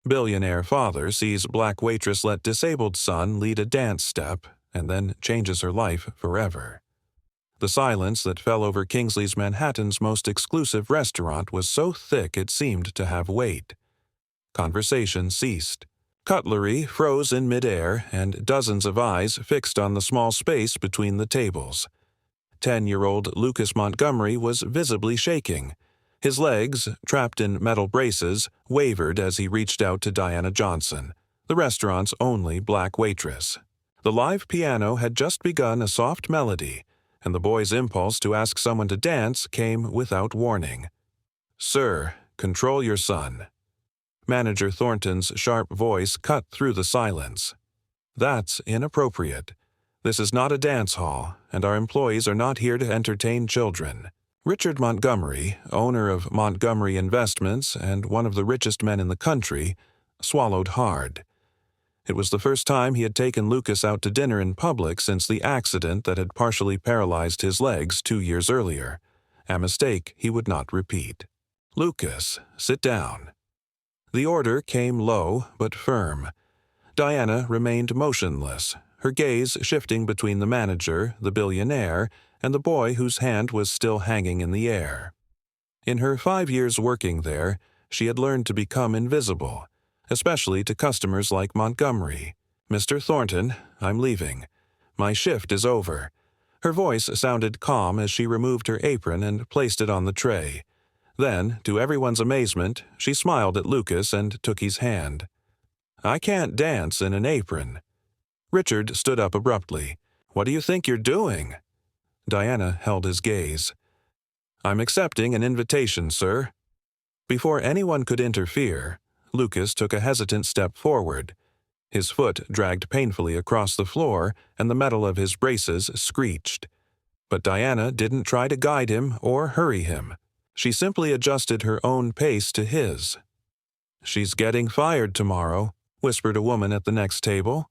Billionaire father sees black waitress let disabled son lead a dance step and then changes her life forever. The silence that fell over Kingsley's Manhattan's most exclusive restaurant was so thick it seemed to have weight. Conversation ceased. Cutlery froze in midair and dozens of eyes fixed on the small space between the tables. 10-year-old Lucas Montgomery was visibly shaking. His legs, trapped in metal braces, wavered as he reached out to Diana Johnson, the restaurant's only black waitress. The live piano had just begun a soft melody, and the boy's impulse to ask someone to dance came without warning. "Sir, control your son." Manager Thornton's sharp voice cut through the silence. "That's inappropriate. This is not a dance hall, and our employees are not here to entertain children." Richard Montgomery, owner of Montgomery Investments and one of the richest men in the country, swallowed hard. It was the first time he had taken Lucas out to dinner in public since the accident that had partially paralyzed his legs 2 years earlier, a mistake he would not repeat. "Lucas, sit down." The order came low but firm. Diana remained motionless, her gaze shifting between the manager, the billionaire, and the boy whose hand was still hanging in the air. In her 5 years working there, she had learned to become invisible, especially to customers like Montgomery. "Mr. Thornton, I'm leaving. My shift is over." Her voice sounded calm as she removed her apron and placed it on the tray. Then, to everyone's amazement, she smiled at Lucas and took his hand. "I can't dance in an apron." Richard stood up abruptly. "What do you think you're doing?" Diana held his gaze. "I'm accepting an invitation, sir." Before anyone could interfere, Lucas took a hesitant step forward. His foot dragged painfully across the floor, and the metal of his braces screeched. But Diana didn't try to guide him or hurry him. She simply adjusted her own pace to his. "She's getting fired tomorrow," whispered a woman at the next table.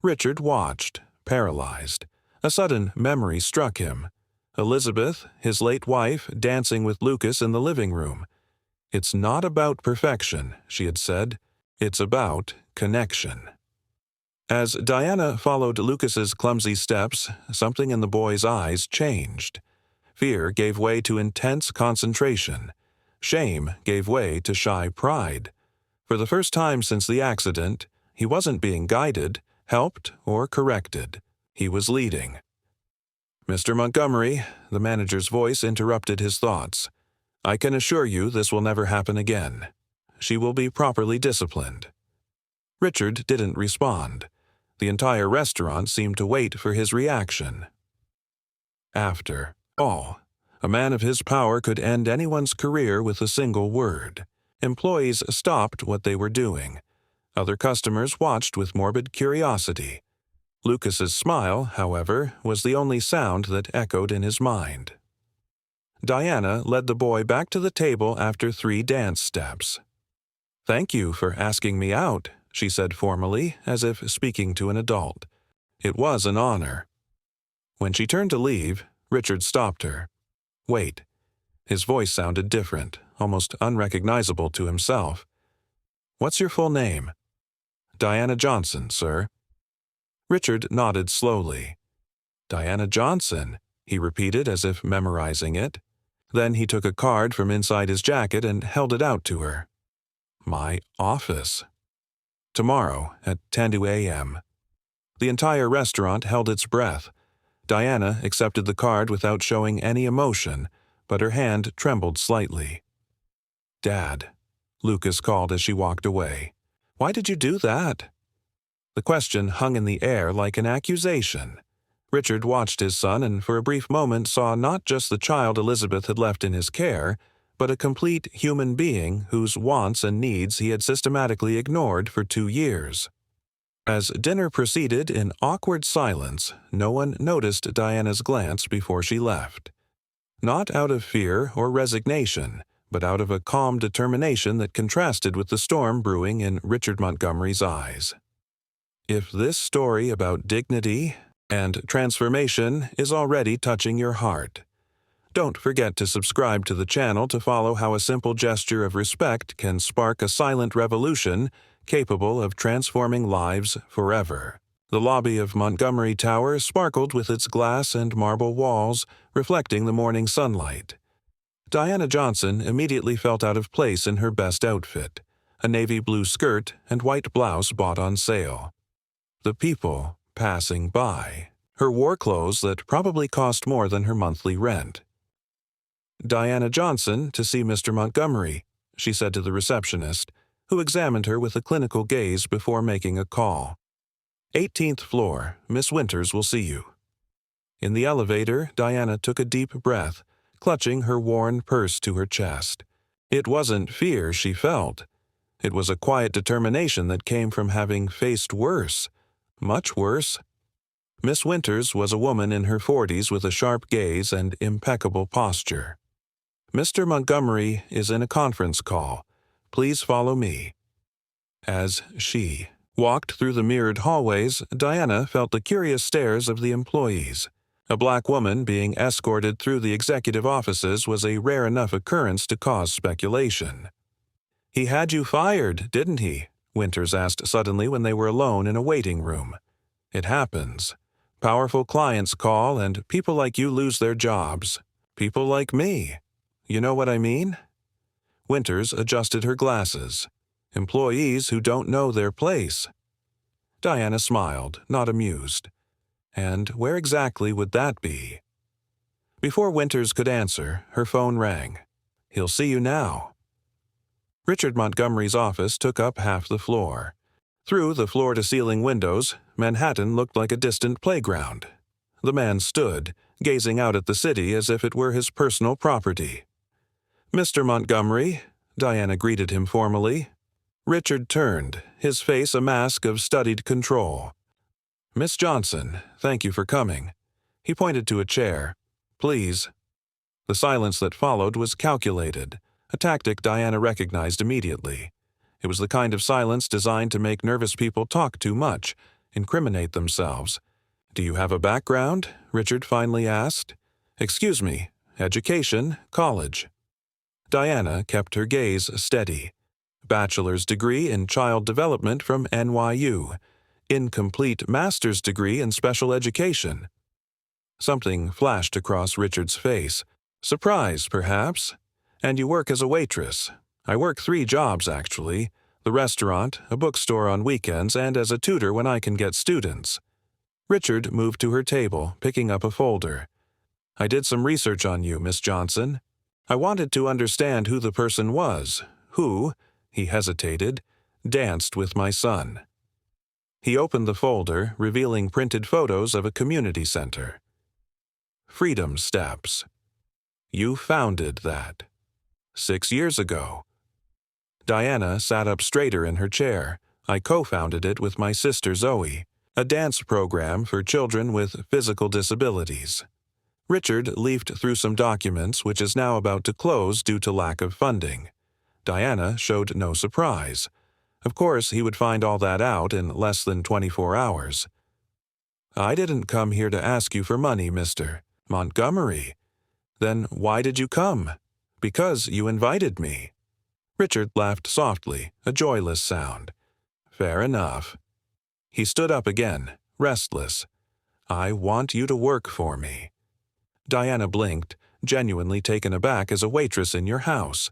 Richard watched, paralyzed. A sudden memory struck him. Elizabeth, his late wife, dancing with Lucas in the living room. "It's not about perfection," she had said. "It's about connection." As Diana followed Lucas's clumsy steps, something in the boy's eyes changed. Fear gave way to intense concentration. Shame gave way to shy pride. For the first time since the accident, he wasn't being guided, helped, or corrected. He was leading. "Mr. Montgomery," the manager's voice interrupted his thoughts. "I can assure you this will never happen again. She will be properly disciplined." Richard didn't respond. The entire restaurant seemed to wait for his reaction. After all, a man of his power could end anyone's career with a single word. Employees stopped what they were doing. Other customers watched with morbid curiosity. Lucas's smile, however, was the only sound that echoed in his mind. Diana led the boy back to the table after 3 dance steps. "Thank you for asking me out," she said formally, as if speaking to an adult. "It was an honor." When she turned to leave, Richard stopped her. "Wait." His voice sounded different, almost unrecognizable to himself. "What's your full name?" "Diana Johnson, sir." Richard nodded slowly. "Diana Johnson," he repeated as if memorizing it. Then he took a card from inside his jacket and held it out to her. "My office. Tomorrow at 10 a.m. The entire restaurant held its breath. Diana accepted the card without showing any emotion, but her hand trembled slightly. "Dad," Lucas called as she walked away. "Why did you do that?" The question hung in the air like an accusation. Richard watched his son and for a brief moment saw not just the child Elizabeth had left in his care, but a complete human being whose wants and needs he had systematically ignored for 2 years. As dinner proceeded in awkward silence, no one noticed Diana's glance before she left. Not out of fear or resignation, but out of a calm determination that contrasted with the storm brewing in Richard Montgomery's eyes. If this story about dignity and transformation is already touching your heart, Don't forget to subscribe to the channel to follow how a simple gesture of respect can spark a silent revolution capable of transforming lives forever. The lobby of Montgomery Tower sparkled with its glass and marble walls, reflecting the morning sunlight. Diana Johnson immediately felt out of place in her best outfit, a navy blue skirt and white blouse bought on sale. The people passing by. Her war clothes that probably cost more than her monthly rent. "Diana Johnson, to see Mr. Montgomery," she said to the receptionist, who examined her with a clinical gaze before making a call. "18th floor, Miss Winters will see you." In the elevator, Diana took a deep breath, clutching her worn purse to her chest. It wasn't fear she felt. It was a quiet determination that came from having faced worse, much worse. Miss Winters was a woman in her 40s with a sharp gaze and impeccable posture. "Mr. Montgomery is in a conference call. Please follow me." As she walked through the mirrored hallways, Diana felt the curious stares of the employees. A black woman being escorted through the executive offices was a rare enough occurrence to cause speculation. "He had you fired, didn't he?" Winters asked suddenly when they were alone in a waiting room. "It happens. Powerful clients call and people like you lose their jobs. People like me. You know what I mean?" Winters adjusted her glasses. "Employees who don't know their place." Diana smiled, not amused. And where exactly would that be? Before Winters could answer, her phone rang. "He'll see you now." Richard Montgomery's office took up half the floor. Through the floor-to-ceiling windows, Manhattan looked like a distant playground. The man stood, gazing out at the city as if it were his personal property. "Mr. Montgomery," Diana greeted him formally. Richard turned, his face a mask of studied control. "Miss Johnson, thank you for coming." He pointed to a chair. "Please." The silence that followed was calculated, a tactic Diana recognized immediately. It was the kind of silence designed to make nervous people talk too much, incriminate themselves. "Do you have a background?" Richard finally asked. "Excuse me, education, college." Diana kept her gaze steady. Bachelor's degree in child development from NYU. Incomplete master's degree in special education. Something flashed across Richard's face. "Surprise, perhaps? And you work as a waitress." "I work 3 jobs, actually. The restaurant, a bookstore on weekends, and as a tutor when I can get students." Richard moved to her table, picking up a folder. "I did some research on you, Miss Johnson. I wanted to understand who the person was, who," he hesitated, "danced with my son." He opened the folder, revealing printed photos of a community center. "Freedom Steps. You founded that. 6 years ago." Diana sat up straighter in her chair. "I co-founded it with my sister Zoe, a dance program for children with physical disabilities." Richard leafed through some documents which is now about to close due to lack of funding. Diana showed no surprise. Of course, he would find all that out in less than 24 hours. "I didn't come here to ask you for money, Mr. Montgomery." "Then why did you come?" "Because you invited me." Richard laughed softly, a joyless sound. "Fair enough." He stood up again, restless. "I want you to work for me." Diana blinked, genuinely taken aback as a waitress in your house.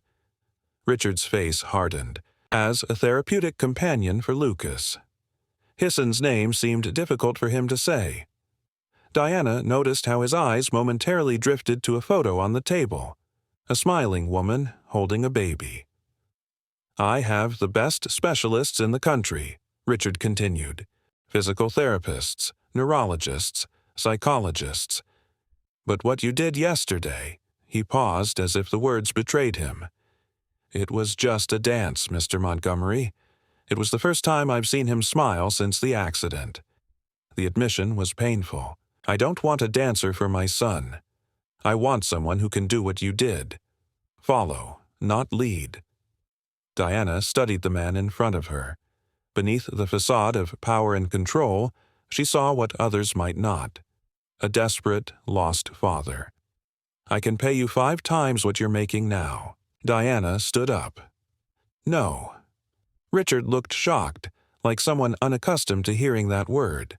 Richard's face hardened. "As a therapeutic companion for Lucas." Hisson's name seemed difficult for him to say. Diana noticed how his eyes momentarily drifted to a photo on the table. A smiling woman holding a baby. "I have the best specialists in the country," Richard continued. "Physical therapists, neurologists, psychologists. But what you did yesterday," he paused as if the words betrayed him. "It was just a dance, Mr. Montgomery. It was the first time I've seen him smile since the accident." The admission was painful. "I don't want a dancer for my son. I want someone who can do what you did. Follow, not lead." Diana studied the man in front of her. Beneath the facade of power and control, she saw what others might not. A desperate, lost father. I can pay you 5 times what you're making now." Diana stood up. "No." Richard looked shocked, like someone unaccustomed to hearing that word.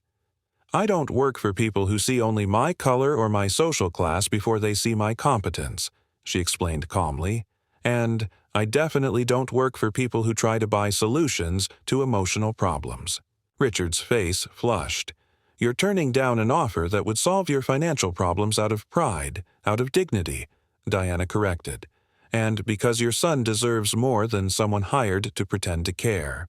"I don't work for people who see only my color or my social class before they see my competence," she explained calmly. "And I definitely don't work for people who try to buy solutions to emotional problems." Richard's face flushed. "You're turning down an offer that would solve your financial problems out of pride, out of dignity," Diana corrected, "and because your son deserves more than someone hired to pretend to care."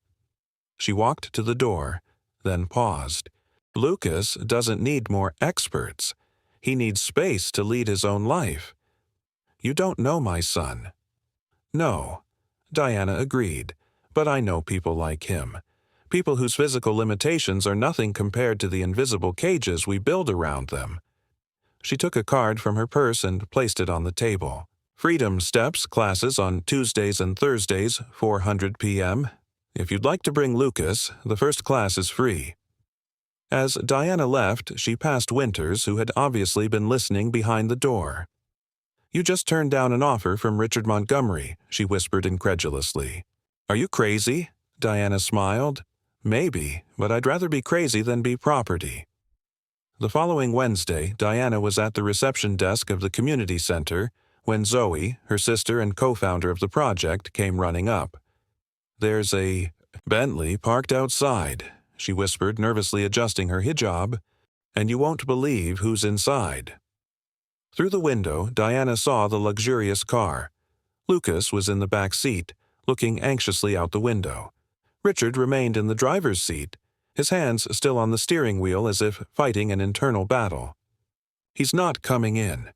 She walked to the door, then paused. "Lucas doesn't need more experts. He needs space to lead his own life." "You don't know my son." "No," Diana agreed, "but I know people like him. People whose physical limitations are nothing compared to the invisible cages we build around them." She took a card from her purse and placed it on the table. "Freedom Steps classes on Tuesdays and Thursdays, 400 p.m. If you'd like to bring Lucas, the first class is free." As Diana left, she passed Winters, who had obviously been listening behind the door. "You just turned down an offer from Richard Montgomery," she whispered incredulously. "Are you crazy?" Diana smiled. "Maybe, but I'd rather be crazy than be property." The following Wednesday, Diana was at the reception desk of the community center when Zoe, her sister and co-founder of the project, came running up. "There's a Bentley parked outside," she whispered, nervously adjusting her hijab, "and you won't believe who's inside." Through the window, Diana saw the luxurious car. Lucas was in the back seat, looking anxiously out the window. Richard remained in the driver's seat, his hands still on the steering wheel as if fighting an internal battle. "He's not coming in,"